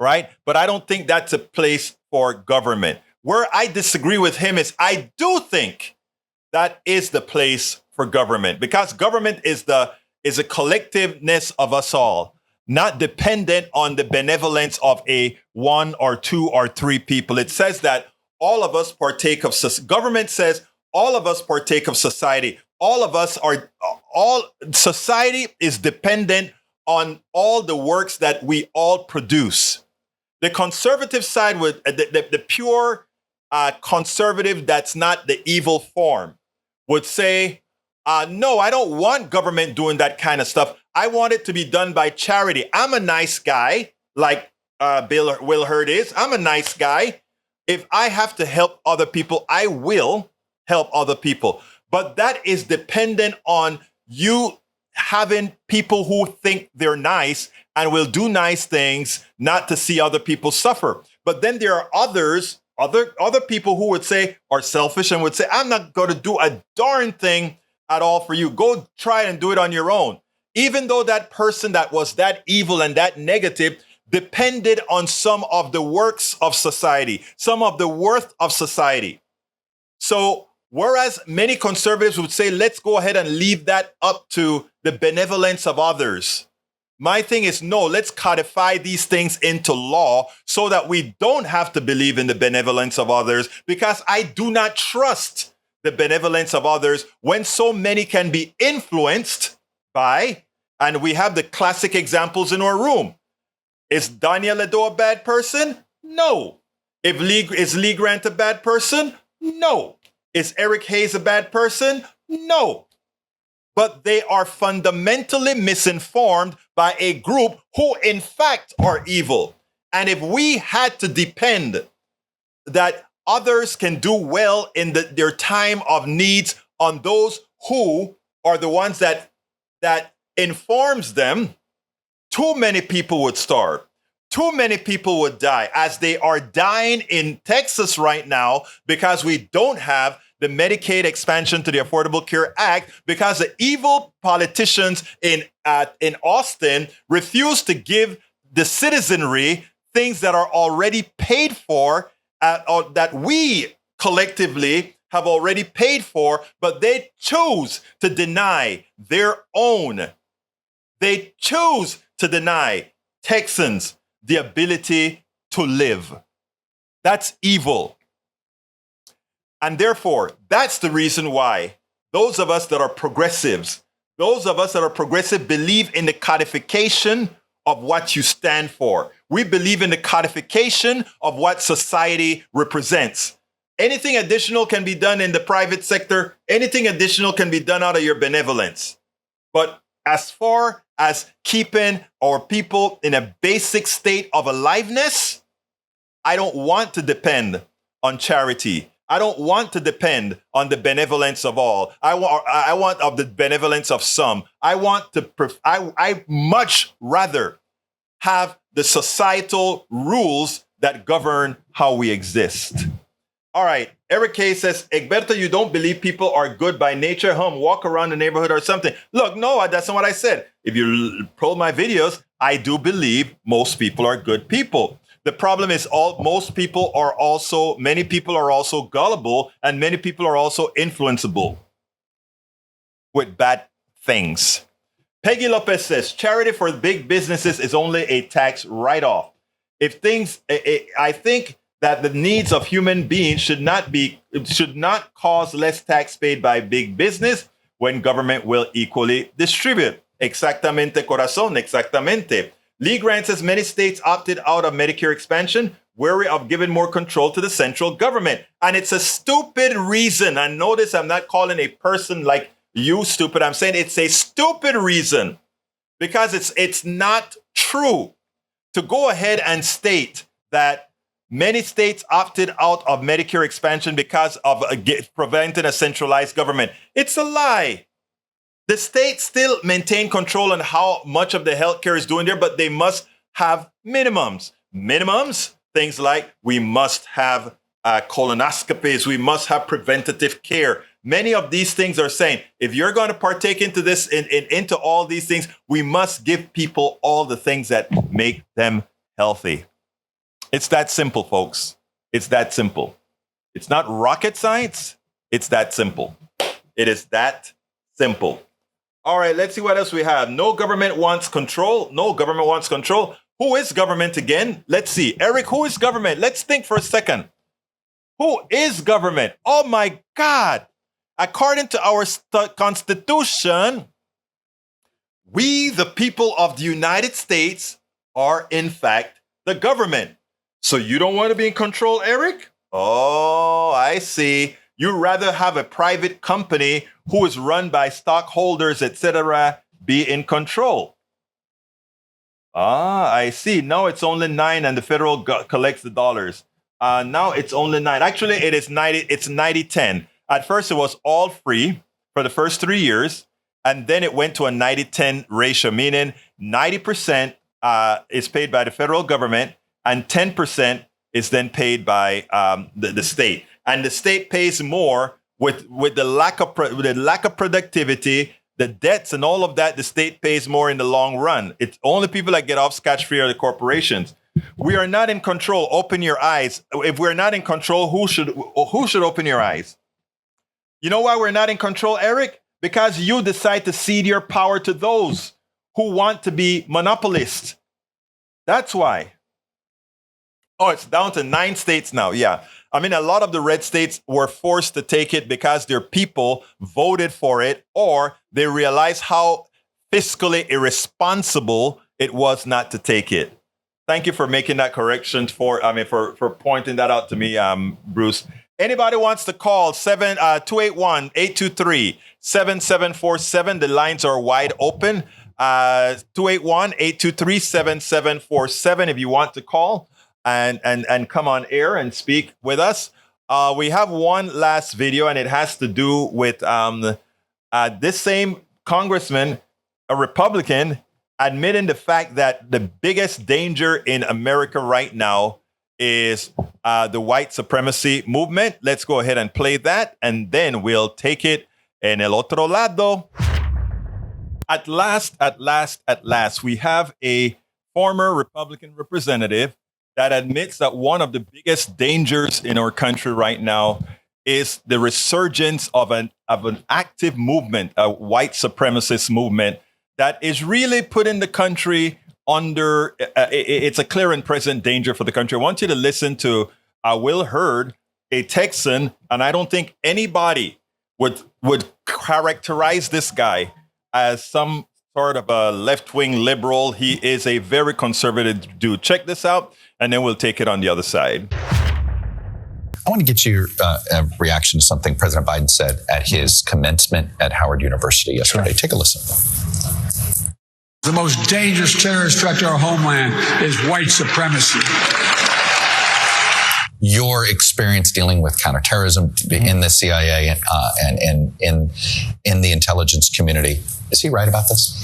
[SPEAKER 1] right? But I don't think that's a place for government. Where I disagree with him is I do think that is the place for government, because government is a collectiveness of us all, not dependent on the benevolence of a one or two or three people. It says that all of us partake of government says all of us partake of society. Society is dependent on all the works that we all produce. The conservative side, with the pure conservative, that's not the evil form, would say, no, I don't want government doing that kind of stuff. I want it to be done by charity. I'm a nice guy, like Will Hurd is. I'm a nice guy. If I have to help other people, I will help other people. But that is dependent on you having people who think they're nice and will do nice things, not to see other people suffer. But then there are other people who would say, are selfish and would say, I'm not going to do a darn thing at all for you. Go try and do it on your own. Even though that person that was that evil and that negative depended on some of the works of society, some of the worth of society. So whereas many conservatives would say, let's go ahead and leave that up to the benevolence of others, my thing is, no, let's codify these things into law so that we don't have to believe in the benevolence of others, because I do not trust the benevolence of others when so many can be influenced by, and we have the classic examples in our room. Is Daniel Ledo a bad person? No. Is Lee Grant a bad person? No. Is Eric Hayes a bad person? No. but they are fundamentally misinformed by a group who in fact are evil. And if we had to depend that others can do well in their time of needs on those who are the ones that informs them, too many people would starve. Too many people would die, as they are dying in Texas right now because we don't have the Medicaid expansion to the Affordable Care Act, because the evil politicians in Austin refuse to give the citizenry things that are already paid for, or that we collectively have already paid for, but they choose to deny their own. They choose to deny Texans the ability to live. That's evil. And therefore, that's the reason why those of us that are progressives, believe in the codification of what you stand for. We believe in the codification of what society represents. Anything additional can be done in the private sector. Anything additional can be done out of your benevolence. But as far as keeping our people in a basic state of aliveness, I don't want to depend on charity. I don't want to depend on the benevolence of all. I want of the benevolence of some. I much rather have the societal rules that govern how we exist. All right. Eric K says, Egberto, you don't believe people are good by nature? Walk around the neighborhood or something. Look, no, that's not what I said. If you pull my videos, I do believe most people are good people. The problem is many people are also gullible, and many people are also influenceable with bad things. Peggy Lopez says, charity for big businesses is only a tax write-off. I think that the needs of human beings should not cause less tax paid by big business when government will equally distribute. Exactamente, corazón, exactamente. Lee Grant says many states opted out of Medicare expansion, wary of giving more control to the central government. And it's a stupid reason. And notice I'm not calling a person like you stupid. I'm saying it's a stupid reason, because it's not true to go ahead and state that many states opted out of Medicare expansion because of preventing a centralized government. It's a lie. The states still maintain control on how much of the healthcare is doing there, but they must have minimums. Minimums, things like we must have colonoscopies, we must have preventative care. Many of these things are saying, if you're going to partake into this, into all these things, we must give people all the things that make them healthy. It's that simple, folks. It's that simple. It's not rocket science. It's that simple. It is that simple. All right, let's see what else we have. No government wants control. No government wants control. Who is government again? Let's see. Eric, who is government? Let's think for a second. Who is government? Oh, my God. According to our Constitution, we, the people of the United States, are in fact the government. So you don't want to be in control, Eric? Oh, I see. You'd rather have a private company who is run by stockholders, etc., be in control. Ah, I see. Now it's only 9 and the federal collects the dollars. Now it's only 9. Actually, it is 90. It's 90-10. At first, it was all free for the first 3 years. And then it went to a 90-10 ratio, meaning 90% is paid by the federal government and 10% is then paid by the state. And the state pays more with the lack of productivity, the debts and all of that. The state pays more in the long run. It's only people that get off scotch-free are the corporations. We are not in control. Open your eyes. If we're not in control, who should open your eyes? You know why we're not in control, Eric? Because you decide to cede your power to those who want to be monopolists. That's why. Oh, it's down to 9 states now. Yeah. I mean, a lot of the red states were forced to take it because their people voted for it, or they realized how fiscally irresponsible it was not to take it. Thank you for making that correction for pointing that out to me, Bruce. Anybody wants to call 281-823-7747. The lines are wide open. 281-823-7747 if you want to call and come on air and speak with us. We have one last video, and it has to do with this same congressman, a Republican, admitting the fact that the biggest danger in America right now is the white supremacy movement. Let's go ahead and play that, and then we'll take it en el otro lado. At last, we have a former Republican representative that admits that one of the biggest dangers in our country right now is the resurgence of an active movement, a white supremacist movement that is really putting the country under, it's a clear and present danger for the country. I want you to listen to Will Hurd, a Texan, and I don't think anybody would characterize this guy as some sort of a left-wing liberal. He is a very conservative dude. Check this out, and then we'll take it on the other side.
[SPEAKER 5] I want to get your reaction to something President Biden said at his commencement at Howard University yesterday. Sure. Take a listen.
[SPEAKER 7] The most dangerous terrorist threat to our homeland is white supremacy.
[SPEAKER 5] Your experience dealing with counterterrorism in the CIA and in the intelligence community, is he right about this?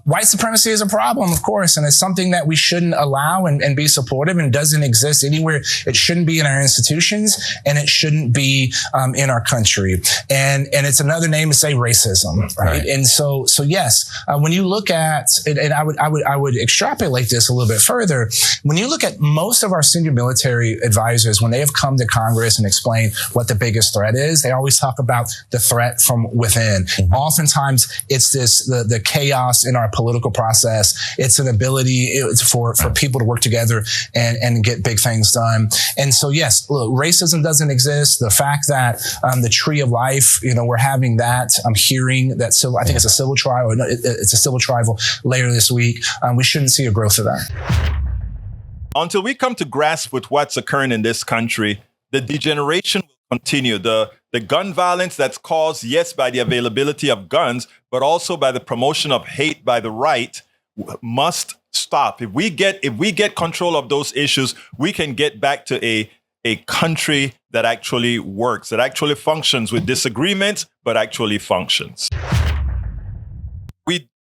[SPEAKER 6] White supremacy is a problem, of course, and it's something that we shouldn't allow and be supportive, and doesn't exist anywhere. It shouldn't be in our institutions, and it shouldn't be in our country. And it's another name to say racism, right? And so yes, when you look at, and I would extrapolate this a little bit further. When you look at most of our senior military advisors, when they have come to Congress and explain what the biggest threat is, they always talk about the threat from within. Mm-hmm. Oftentimes, it's the chaos in our political process. It's an ability for people to work together and get big things done. And so, yes, look, racism doesn't exist. The fact that the tree of life, we're having that. I'm hearing that. So I think it's a civil trial. It's a civil trial later this week. We shouldn't see a growth of that.
[SPEAKER 1] Until we come to grasp with what's occurring in this country, the degeneration will continue. The gun violence that's caused, yes, by the availability of guns, but also by the promotion of hate by the right must stop. If we get control of those issues, we can get back to a country that actually works, that actually functions with disagreements, but actually functions.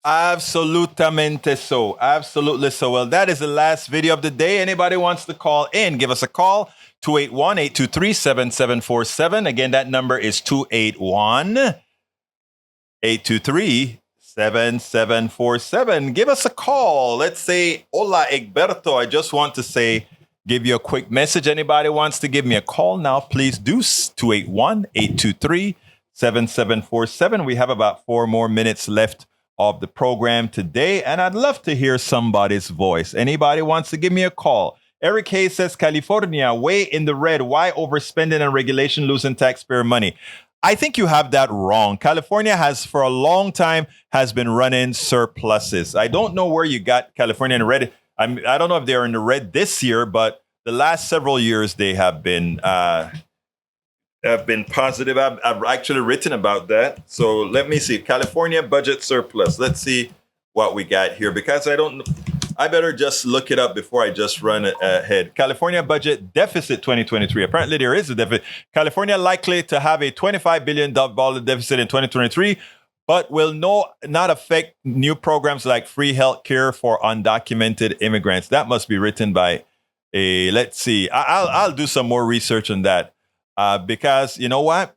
[SPEAKER 1] Absolutamente so. Absolutely so. Well, that is the last video of the day. Anybody wants to call in, give us a call. 281-823-7747. Again, that number is 281-823-7747. Give us a call. Let's say, hola, Egberto. I just want to give you a quick message. Anybody wants to give me a call now, please do. 281-823-7747. We have about 4 more minutes left of the program today, and I'd love to hear somebody's voice. Anybody wants to give me a call? Eric Hayes says, California, way in the red. Why overspending and regulation, losing taxpayer money? I think you have that wrong. California has, for a long time, has been running surpluses. I don't know where you got California in the red. I don't know if they're in the red this year, but the last several years they have been positive. I've actually written about that. So let me see. California budget surplus. Let's see what we got here, because I better just look it up before I just run ahead. California budget deficit 2023. Apparently there is a deficit. California likely to have a $25 billion deficit in 2023, but will not affect new programs like free health care for undocumented immigrants. That must be written by let's see. I'll do some more research on that. Because you know what?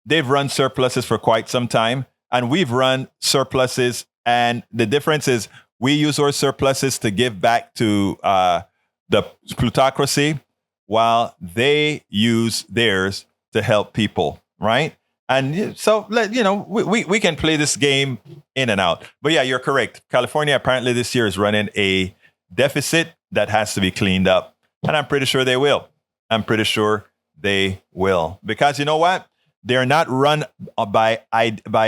[SPEAKER 1] They've run surpluses for quite some time, and we've run surpluses. And the difference is we use our surpluses to give back to the plutocracy, while they use theirs to help people, right? And so, we can play this game in and out. But yeah, you're correct. California apparently this year is running a deficit that has to be cleaned up. And I'm pretty sure they will. They will. Because you know what? They're not run by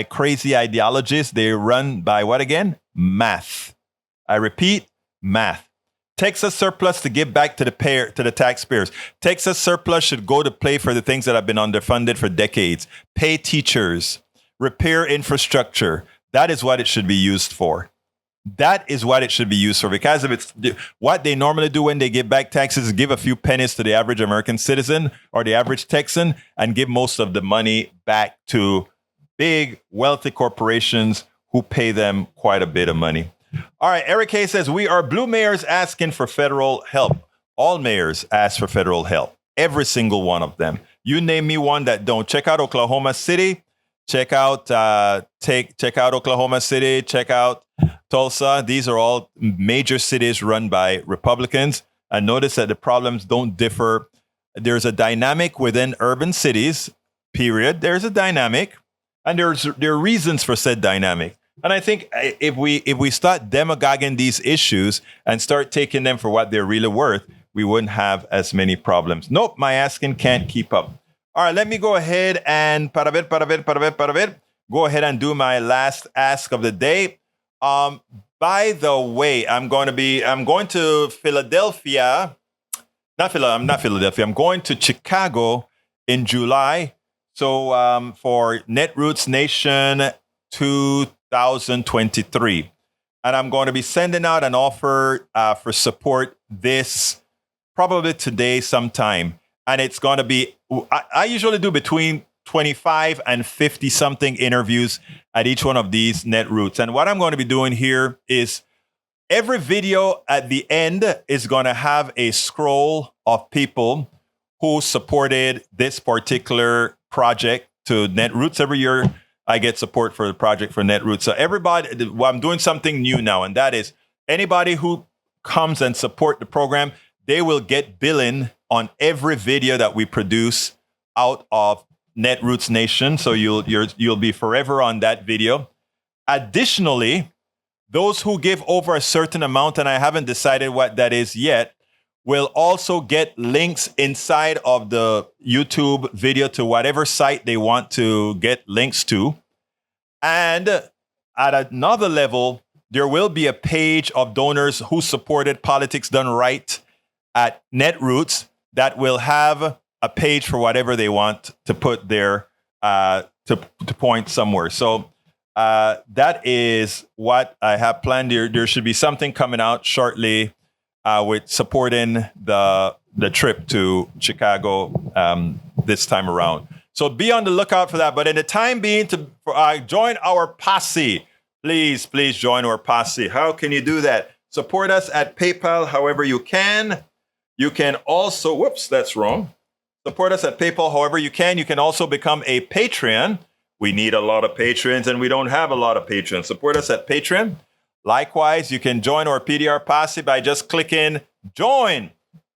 [SPEAKER 1] crazy ideologies. They're run by what again? Math. I repeat, math. Texas surplus to give back to the taxpayers. Texas surplus should go to play for the things that have been underfunded for decades. Pay teachers, repair infrastructure. That is what it should be used for. That is what it should be used for. Because if it's what they normally do when they give back taxes is give a few pennies to the average American citizen or the average Texan and give most of the money back to big, wealthy corporations who pay them quite a bit of money. All right, Eric Hayes says, we are blue mayors asking for federal help. All mayors ask for federal help. Every single one of them. You name me one that don't. Check out Oklahoma City. Check out check out Oklahoma City. Check out Tulsa. These are all major cities run by Republicans. And notice that the problems don't differ. There's a dynamic within urban cities, period. There's a dynamic. And there are reasons for said dynamic. And I think if we start demagoguing these issues and start taking them for what they're really worth, we wouldn't have as many problems. Nope, my asking can't keep up. All right, let me go ahead and go ahead and do my last ask of the day. By the way, I'm going to Philadelphia. I'm not Philadelphia. I'm going to Chicago in July. So for Netroots Nation 2023. And I'm going to be sending out an offer for support probably today sometime. And it's going to be, I usually do between 25 and 50 something interviews at each one of these Netroots. And what I'm going to be doing here is every video at the end is going to have a scroll of people who supported this particular project to Netroots. Every year I get support for the project for Netroots. So everybody, well, I'm doing something new now, and that is anybody who comes and support the program, they will get billing on every video that we produce out of Netroots Nation. So you'll be forever on that video. Additionally, those who give over a certain amount, and I haven't decided what that is yet, will also get links inside of the YouTube video to whatever site they want to get links to. And at another level, there will be a page of donors who supported Politics Done Right at Netroots that will have a page for whatever they want to put there to point somewhere. So that is what I have planned. There should be something coming out shortly with supporting the trip to Chicago this time around. So be on the lookout for that. But in the time being, to join our posse. Please join our posse. How can you do that? Support us at PayPal however you can. You can also, whoops, that's wrong. Support us at PayPal however you can. You can also become a Patreon. We need a lot of patrons, and we don't have a lot of patrons. Support us at Patreon. Likewise, you can join our PDR posse by just clicking join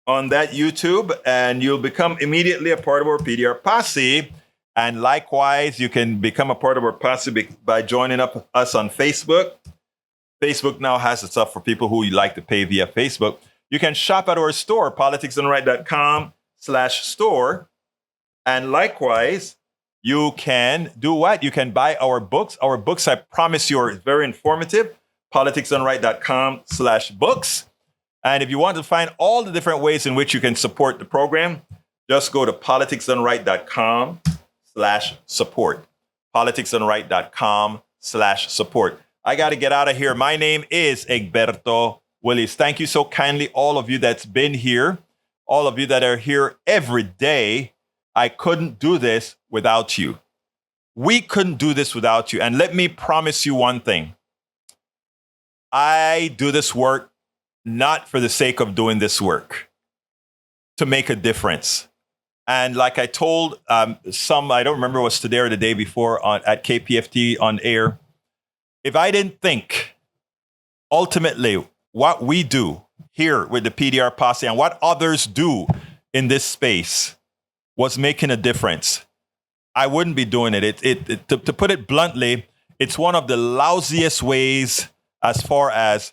[SPEAKER 1] on that YouTube, and you'll become immediately a part of our PDR posse. And likewise, you can become a part of our posse by joining us on Facebook. Facebook now has stuff for people who like to pay via Facebook. You can shop at our store, politicsdoneright.com/store. And likewise, you can do what? You can buy our books. Our books, I promise you, are very informative. politicsdoneright.com/books. And if you want to find all the different ways in which you can support the program, just go to politicsdoneright.com/support. politicsdoneright.com/support. I got to get out of here. My name is Egberto Willis. Thank you so kindly, all of you that's been here, all of you that are here every day. I couldn't do this without you. We couldn't do this without you. And let me promise you one thing. I do this work not for the sake of doing this work, to make a difference. And like I told I don't remember it was today or the day before at KPFT on air, if I didn't think ultimately what we do here with the PDR posse and what others do in this space was making a difference, I wouldn't be doing it. To put it bluntly, it's one of the lousiest ways as far as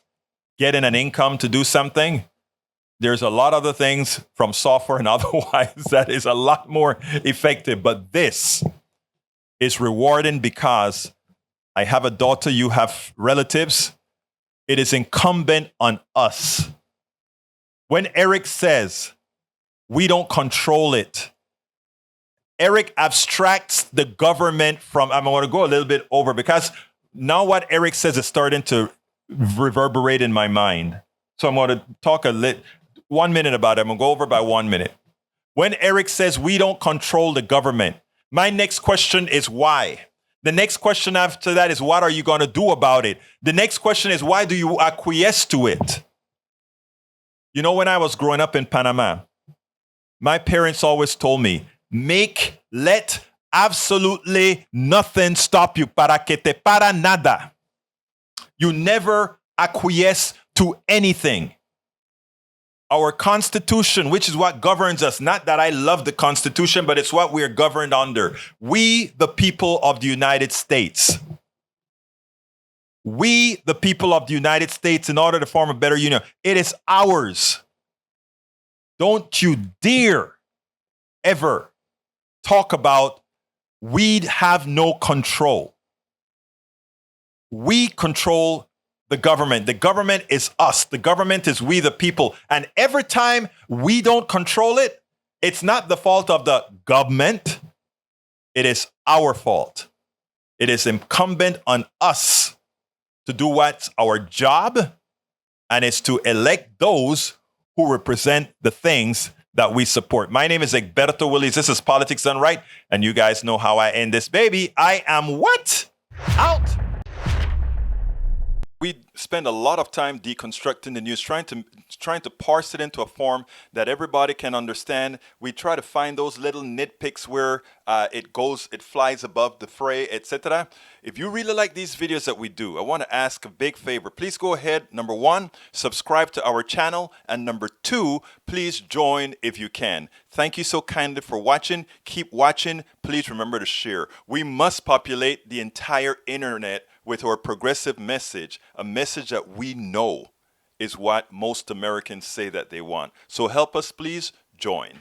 [SPEAKER 1] getting an income to do something. There's a lot of other things from software and otherwise that is a lot more effective. But this is rewarding because I have a daughter, you have relatives. It is incumbent on us When Eric says we don't control it, Eric abstracts the government from, I'm going to go a little bit over because now what Eric says is starting to reverberate in my mind. So I'm going to talk 1 minute about it. I'm going to go over by 1 minute. When Eric says we don't control the government, my next question is why? The next question after that is what are you going to do about it? The next question is why do you acquiesce to it? You know, when I was growing up in Panama, my parents always told me, let absolutely nothing stop you. Para que te para nada. You never acquiesce to anything. Our Constitution, which is what governs us, not that I love the Constitution, but it's what we are governed under. We, the people of the United States. We, the people of the United States, in order to form a better union, it is ours. Don't you dare ever talk about we have no control. We control the government. The government is us. The government is we, the people. And every time we don't control it, it's not the fault of the government. It is our fault. It is incumbent on us to do what's our job, and it's to elect those who represent the things that we support. My name is Egberto Willies. This is Politics Done Right, and you guys know how I end this baby. I am what? Out. We spend a lot of time deconstructing the news, trying to parse it into a form that everybody can understand. We try to find those little nitpicks where it flies above the fray, etc. If you really like these videos that we do, I want to ask a big favor. Please go ahead. Number 1, subscribe to our channel. And number 2, please join if you can. Thank you so kindly for watching. Keep watching. Please remember to share. We must populate the entire internet with our progressive message, a message that we know is what most Americans say that they want. So help us, please join.